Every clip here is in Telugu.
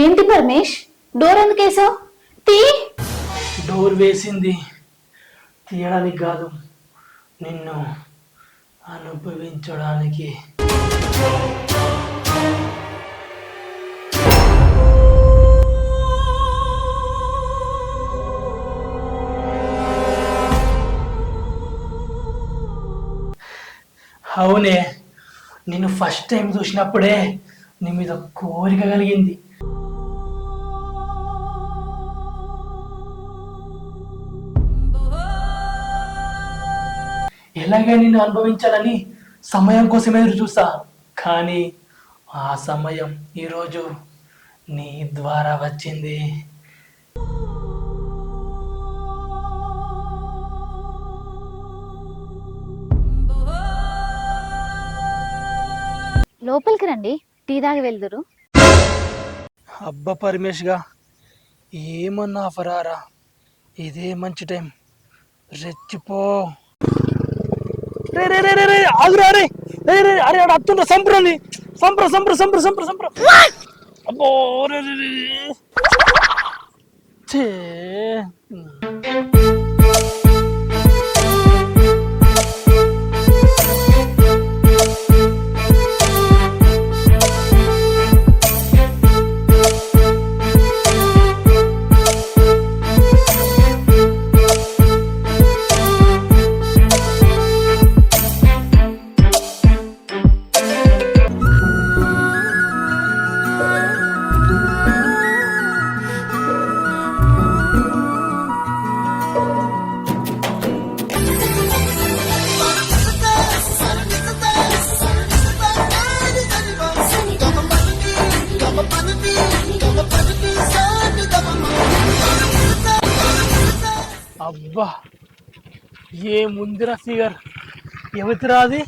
ఏంటి పరమేష్, డోర్ ఎందుకేసావు? తీ. డోర్ వేసింది తీయడానికి కాదు, నిన్ను అనుభవించడానికి. అవునే, నిన్ను ఫస్ట్ టైం చూసినప్పుడే నీ మీద కోరిక కలిగింది. ఎలాగే నిన్ను అనుభవించాలని సమయం కోసం ఎదురు చూస్తా, కానీ ఆ సమయం ఈరోజు నీ ద్వారా వచ్చింది. లోపలికి రండి, టీ తాగి వెళ్దురు. అబ్బా పరమేష్గా, ఏమన్నా ఫరారా, ఇదే మంచి టైం. రెచ్చిపో. రే రే రే రే రే, ఆగురా రే. రే రే, అరే ఆడ అత్తుండ్ర, సంప్రని సంప్ర. అబ్బో రే రే రే. ఛే. అబ్బా, ఏ ముందిరా ఫిగర్. ఎవతిరా అది?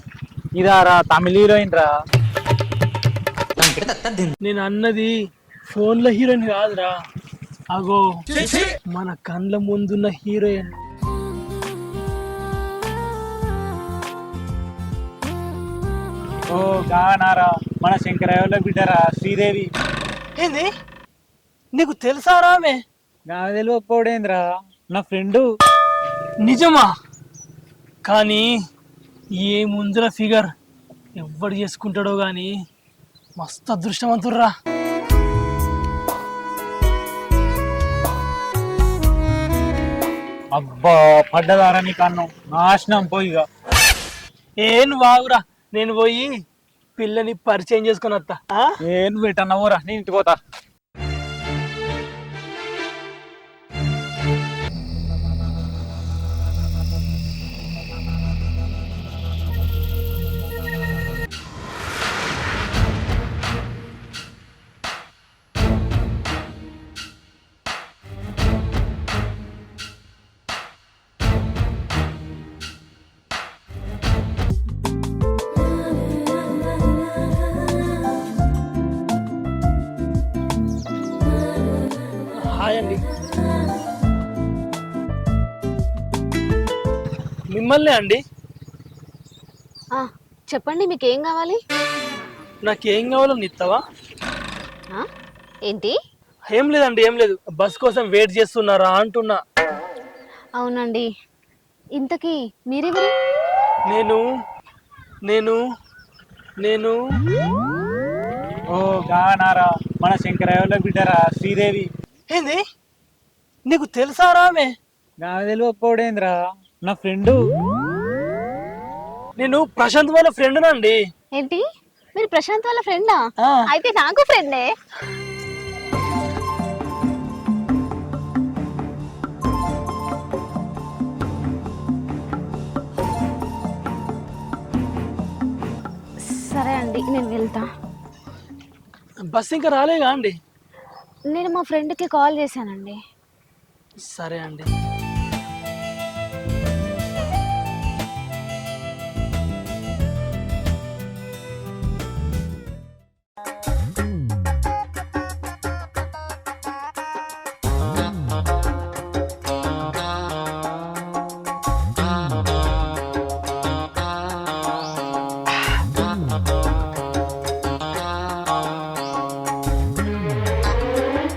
ఇదారా తమిళ హీరోయిన్ రా. నేను అన్నది ఫోన్లో హీరోయిన్ కాదురా, అగో మన కళ్ళ ముందున్న హీరోయిన్. ఓ గానారా, మన శంకరయ్యలో బిడ్డరా శ్రీదేవి. ఏంది, నీకు తెలుసారా ఆమె? నా తెలియకపోడేంద్రా, నా ఫ్రెండు. నిజమా? కానీ ఏ ముందుల ఫిగర్ ఎవడు చేసుకుంటాడో గాని మస్తు అదృష్టవంతుర్రా. అబ్బా పడ్డదారా నీ కన్నం, నాశనం పోయిగా. ఏం వాగురా, నేను పోయి పిల్లని పరిచయం చేసుకుని వస్తా. ఏం పెట్టన్నవోరా, నేను ఇంటికి పోతా. హాయ్ అండి. మిమ్మల్ని అండి. చెప్పండి, మీకు ఏం కావాలి? నాకేం కావాలో ఇస్తావా? ఏంటి? ఏం లేదండి, ఏం లేదు. బస్ కోసం వెయిట్ చేస్తున్నారా అంటున్నా. అవునండి. ఇంతకీ మీరెవరు? నేను నేను నేను ఓ గానారా, మన శంకరయ్యలో బిడ్డరా శ్రీదేవి. ఏంది, నీకు తెలుసారా ఆమె? నా తెలియకపోడేంద్రా, నా ఫ్రెండు. నేను ప్రశాంత్ వాళ్ళ ఫ్రెండ్నండి. ఏంటి, మీరు ప్రశాంత్ వాళ్ళ ఫ్రెండా? అయితే నాకు ఫ్రెండే. అండి, నేను వెళ్తా. బస్ ఇంకా రాలేగా అండి? నేను మా ఫ్రెండ్కి కాల్ చేశానండి. సరే అండి.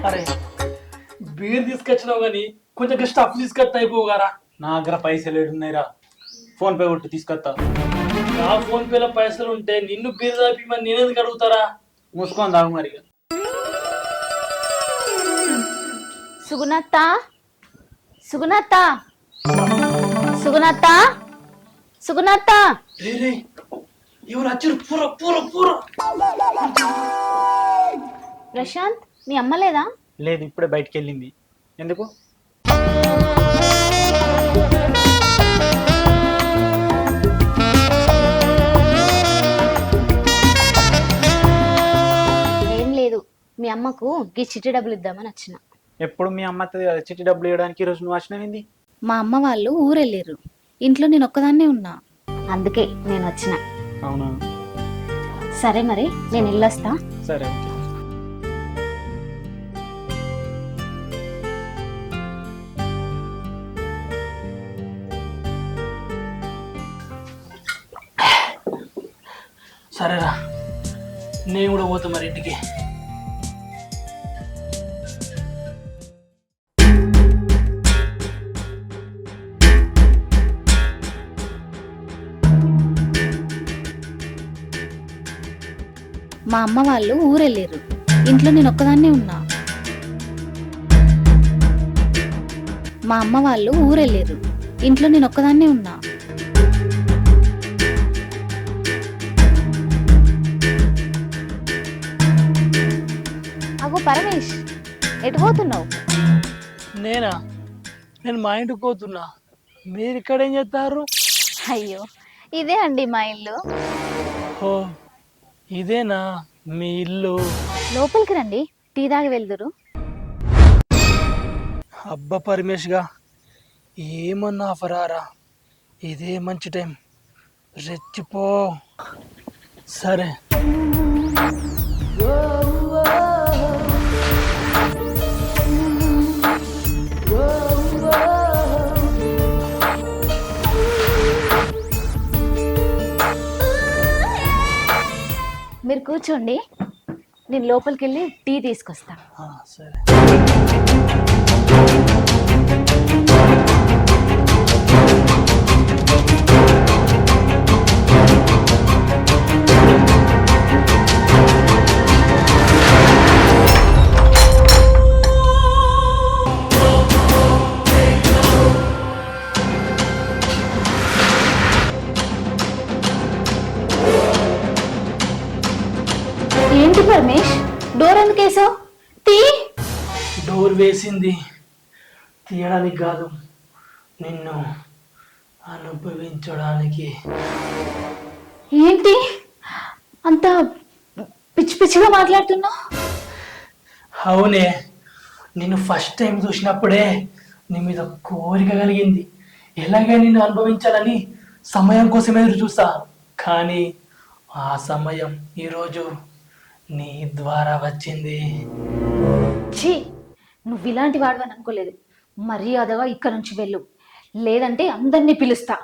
అరే బీర్ తీసుకొచ్చినావు కానీ కొంచెం స్టఫ్ తీసుకొస్తా అయిపోగారా. నా దగ్గర పైసలు ఏడున్నాయిరా, ఫోన్ పే కొట్టి తీసుకొస్తా. నా ఫోన్ పేలో పైసలు ఉంటే నిన్ను బీర్ తాపి మరి నేనెందుకు అడుగుతారా? మూసుకొని తాగు మరి. సుగుణత్త, సుగుణత్త, సుగుణత్త, సుగుణత్త. రే రే, ఎవరు వచ్చారు? పూర పూర పూర. ప్రశాంత్, మీ అమ్మ లేదా? లేదు, ఇప్పుడే బయటికి వెళ్ళింది. ఎందుకు? ఏం లేదు, మీ అమ్మకు గీ చిట్టి డబ్బులు ఇద్దామని వచ్చిన. ఎప్పుడు మీ అమ్మ చిట్టి డబ్బులు ఇవ్వడానికి ఈరోజు నువ్వు వచ్చినవింది? మా అమ్మ వాళ్ళు ఊరెళ్ళారు, ఇంట్లో నేను ఒక్కదాన్నే ఉన్నా, అందుకే నేను వచ్చిన. అవునా, సరే మరి నేను వెళ్ళొస్తా. సరే. సరేరా, నేను కూడా పోతా మరి ఇంటికి. మా అమ్మ వాళ్ళు ఊరెళ్ళారు, ఇంట్లో నేను ఒక్కదాన్నే ఉన్నా. మా అమ్మ వాళ్ళు ఊరెళ్ళారు, ఇంట్లో నేను ఒక్కదాన్నే ఉన్నా. అగో పరమేష్, ఎటు పోతున్నావు? నేను మా ఇంటికి పోతున్నా. మీరు ఇక్కడ ఏం చేస్తారు? అయ్యో, ఇదే అండి మా ఇల్లు. ఓ, ఇదేనా మీ ఇల్లు? లోపలికి రండి, టీ తాగి వెళ్దురు. అబ్బా పరమేష్గా, ఏమన్నా ఆఫరారా? ఇదే మంచి టైం, రెచ్చిపో. సరే. మీరు కూర్చోండి, నేను లోపలికి వెళ్ళి టీ తీసుకొస్తా. సరే. ఏంటి పరమేష్, డోర్ ఎందుకు వేసావు? తీ. డోర్ వేసింది తీయడానికి కాదు, నిన్ను అనుభవించడానికి. ఏంటి అంత పిచ్చి పిచ్చిగా మాట్లాడుతున్నావు? అవునే, నిన్ను ఫస్ట్ టైం చూసినప్పుడే నీ మీద కోరిక కలిగింది. ఎలాగే నిన్ను అనుభవించాలని సమయం కోసం ఎదురు చూస్తా. కానీ ఆ సమయం ఈరోజు నీ ద్వారా వచ్చింది. ఛీ, నువ్వు ఇలాంటి వాడు అని అనుకోలేదు. మర్యాదగా ఇక్కడ నుంచి వెళ్ళు, లేదంటే అందరినీ పిలుస్తా.